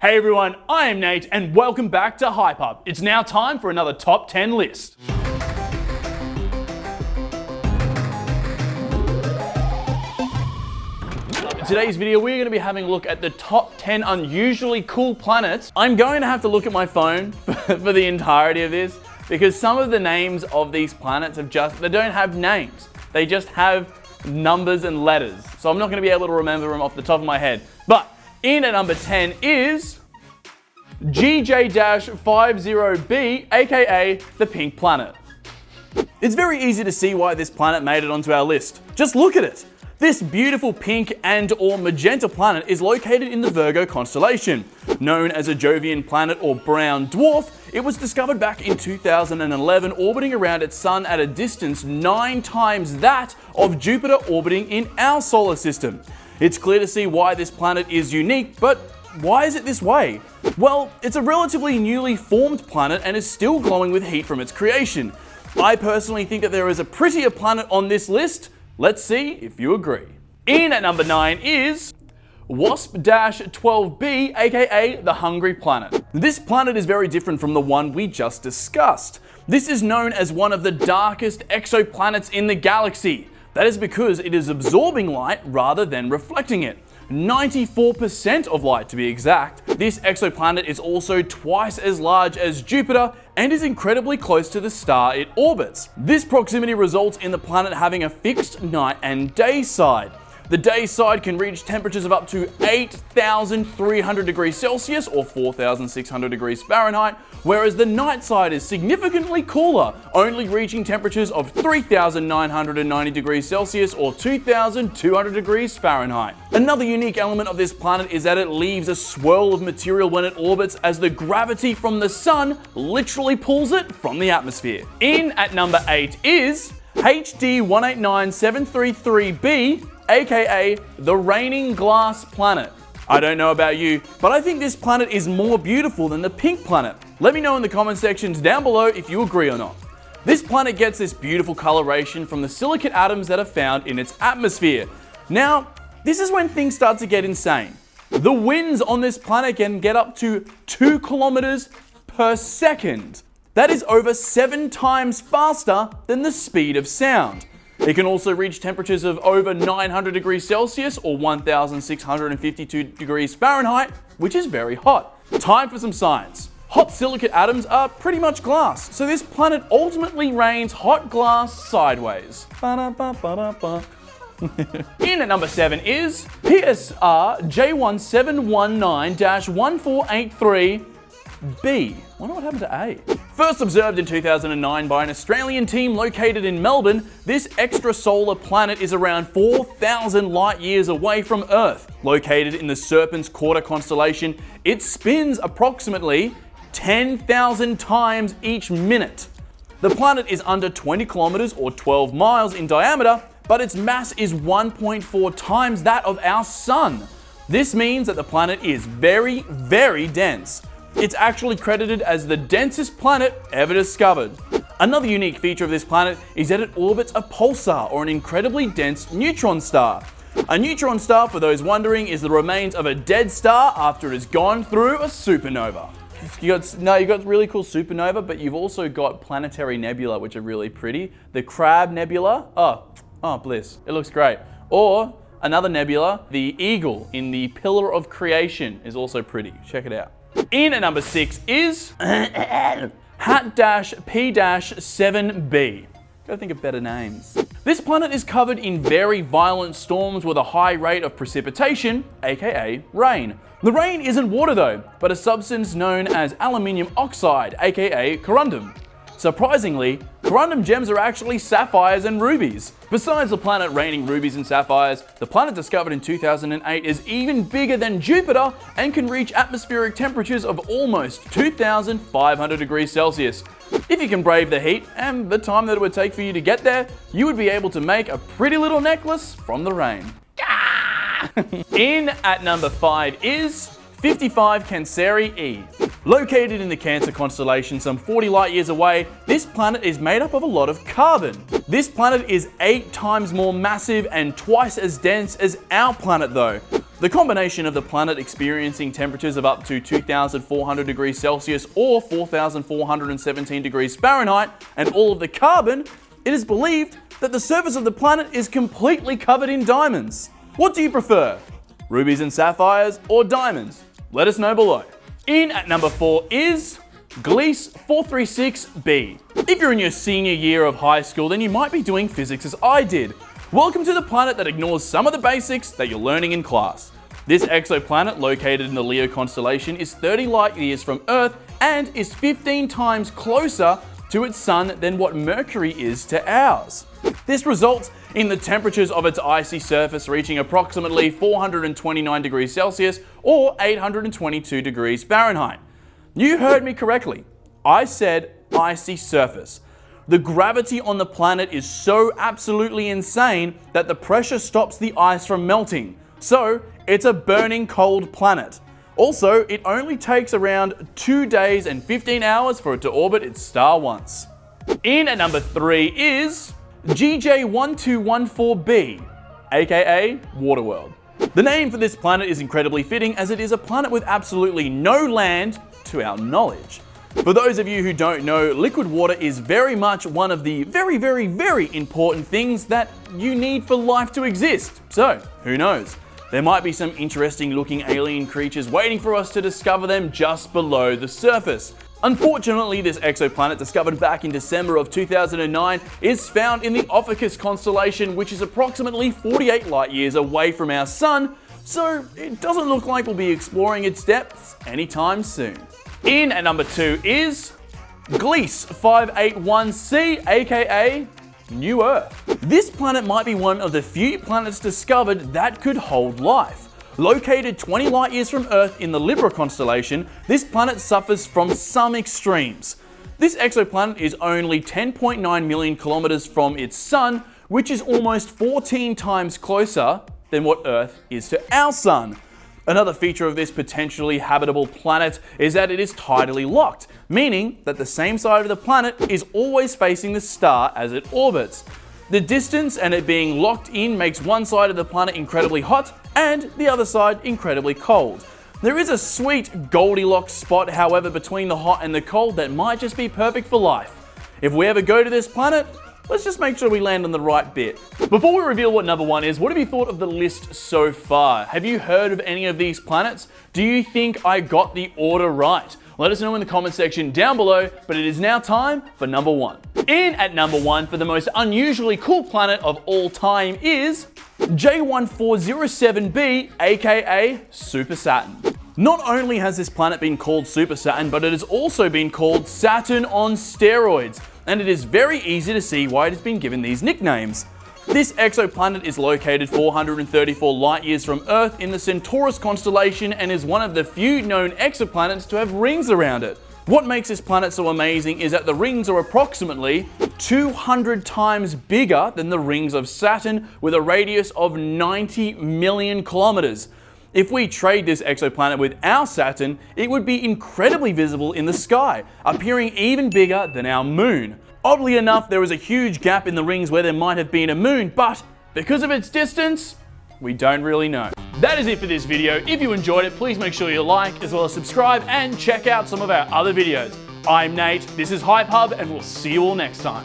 Hey everyone, I am Nate and welcome back to Hype Up. It's now time for another top 10 list. In today's video, we're going to be having a look at the top 10 unusually cool planets. I'm going to have to look at my phone for the entirety of this because some of the names of these planets they don't have names. They just have numbers and letters. So I'm not going to be able to remember them off the top of my head. But in at number 10 is GJ-50b, aka the pink planet. It's very easy to see why this planet made it onto our list. Just look at it. This beautiful pink and/or magenta planet is located in the Virgo constellation. Known as a Jovian planet or brown dwarf, it was discovered back in 2011, orbiting around its sun at a distance 9 times that of Jupiter orbiting in our solar system. It's clear to see why this planet is unique, but why is it this way? Well, it's a relatively newly formed planet and is still glowing with heat from its creation. I personally think that there is a prettier planet on this list. Let's see if you agree. In at number 9 is WASP-12b, aka the hungry planet. This planet is very different from the one we just discussed. This is known as one of the darkest exoplanets in the galaxy. That is because it is absorbing light rather than reflecting it. 94% of light to be exact. This exoplanet is also twice as large as Jupiter and is incredibly close to the star it orbits. This proximity results in the planet having a fixed night and day side. The day side can reach temperatures of up to 8,300 degrees Celsius or 4,600 degrees Fahrenheit, whereas the night side is significantly cooler, only reaching temperatures of 3,990 degrees Celsius or 2,200 degrees Fahrenheit. Another unique element of this planet is that it leaves a swirl of material when it orbits, as the gravity from the sun literally pulls it from the atmosphere. In at number 8 is HD 189733b, aka the raining glass planet. I don't know about you, but I think this planet is more beautiful than the pink planet. Let me know in the comment sections down below if you agree or not. This planet gets this beautiful coloration from the silicate atoms that are found in its atmosphere. Now, this is when things start to get insane. The winds on this planet can get up to 2 kilometers per second. That is over 7 times faster than the speed of sound. It can also reach temperatures of over 900 degrees Celsius or 1,652 degrees Fahrenheit, which is very hot. Time for some science. Hot silicate atoms are pretty much glass, so this planet ultimately rains hot glass sideways. In at number 7 is PSR J1719-1483b. Wonder what happened to A. First observed in 2009 by an Australian team located in Melbourne, this extrasolar planet is around 4,000 light years away from Earth. Located in the Serpent's Quarter constellation, it spins approximately 10,000 times each minute. The planet is under 20 kilometers or 12 miles in diameter, but its mass is 1.4 times that of our sun. This means that the planet is very, very dense. It's actually credited as the densest planet ever discovered. Another unique feature of this planet is that it orbits a pulsar, or an incredibly dense neutron star. A neutron star, for those wondering, is the remains of a dead star after it has gone through a supernova. You got really cool supernova, but you've also got planetary nebula, which are really pretty. The Crab Nebula, oh bliss, it looks great. Or another nebula, the Eagle in the Pillar of Creation, is also pretty. Check it out. In at number 6 is HAT-P-7b. Gotta think of better names. This planet is covered in very violent storms with a high rate of precipitation, aka rain. The rain isn't water though, but a substance known as aluminium oxide, aka corundum. Surprisingly, corundum gems are actually sapphires and rubies. Besides the planet raining rubies and sapphires, the planet discovered in 2008 is even bigger than Jupiter and can reach atmospheric temperatures of almost 2,500 degrees Celsius. If you can brave the heat and the time that it would take for you to get there, you would be able to make a pretty little necklace from the rain. In at number 5 is 55 CancerE. Located in the Cancer constellation some 40 light years away, this planet is made up of a lot of carbon. This planet is 8 times more massive and twice as dense as our planet though. The combination of the planet experiencing temperatures of up to 2,400 degrees Celsius or 4,417 degrees Fahrenheit and all of the carbon, it is believed that the surface of the planet is completely covered in diamonds. What do you prefer? Rubies and sapphires or diamonds? Let us know below. In at number 4 is Gliese 436b. If you're in your senior year of high school, then you might be doing physics as I did. Welcome to the planet that ignores some of the basics that you're learning in class. This exoplanet, located in the Leo constellation, is 30 light years from Earth and is 15 times closer to its sun than what Mercury is to ours. This results in the temperatures of its icy surface reaching approximately 429 degrees Celsius or 822 degrees Fahrenheit. You heard me correctly. I said icy surface. The gravity on the planet is so absolutely insane that the pressure stops the ice from melting. So, it's a burning cold planet. Also, it only takes around 2 days and 15 hours for it to orbit its star once. In at number 3 is GJ1214b, aka Waterworld. The name for this planet is incredibly fitting as it is a planet with absolutely no land to our knowledge. For those of you who don't know, liquid water is very much one of the very important things that you need for life to exist. So, who knows? There might be some interesting looking alien creatures waiting for us to discover them just below the surface. Unfortunately, this exoplanet, discovered back in December of 2009, is found in the Ophiuchus constellation, which is approximately 48 light years away from our Sun, so it doesn't look like we'll be exploring its depths anytime soon. In at number 2 is Gliese 581c, aka New Earth. This planet might be one of the few planets discovered that could hold life. Located 20 light years from Earth in the Libra constellation, this planet suffers from some extremes. This exoplanet is only 10.9 million kilometers from its Sun, which is almost 14 times closer than what Earth is to our Sun. Another feature of this potentially habitable planet is that it is tidally locked, meaning that the same side of the planet is always facing the star as it orbits. The distance and it being locked in makes one side of the planet incredibly hot and the other side incredibly cold. There is a sweet Goldilocks spot, however, between the hot and the cold that might just be perfect for life. If we ever go to this planet, let's just make sure we land on the right bit. Before we reveal what number 1 is, what have you thought of the list so far? Have you heard of any of these planets? Do you think I got the order right? Let us know in the comment section down below, but it is now time for number 1. In at number 1 for the most unusually cool planet of all time is J1407b, aka Super Saturn. Not only has this planet been called Super Saturn, but it has also been called Saturn on steroids, and it is very easy to see why it has been given these nicknames. This exoplanet is located 434 light years from Earth in the Centaurus constellation and is one of the few known exoplanets to have rings around it. What makes this planet so amazing is that the rings are approximately 200 times bigger than the rings of Saturn, with a radius of 90 million kilometers. If we trade this exoplanet with our Saturn, it would be incredibly visible in the sky, appearing even bigger than our moon. Oddly enough, there is a huge gap in the rings where there might have been a moon, but because of its distance, we don't really know. That is it for this video. If you enjoyed it, please make sure you like, as well as subscribe and check out some of our other videos. I'm Nate, this is Hype Hub, and we'll see you all next time.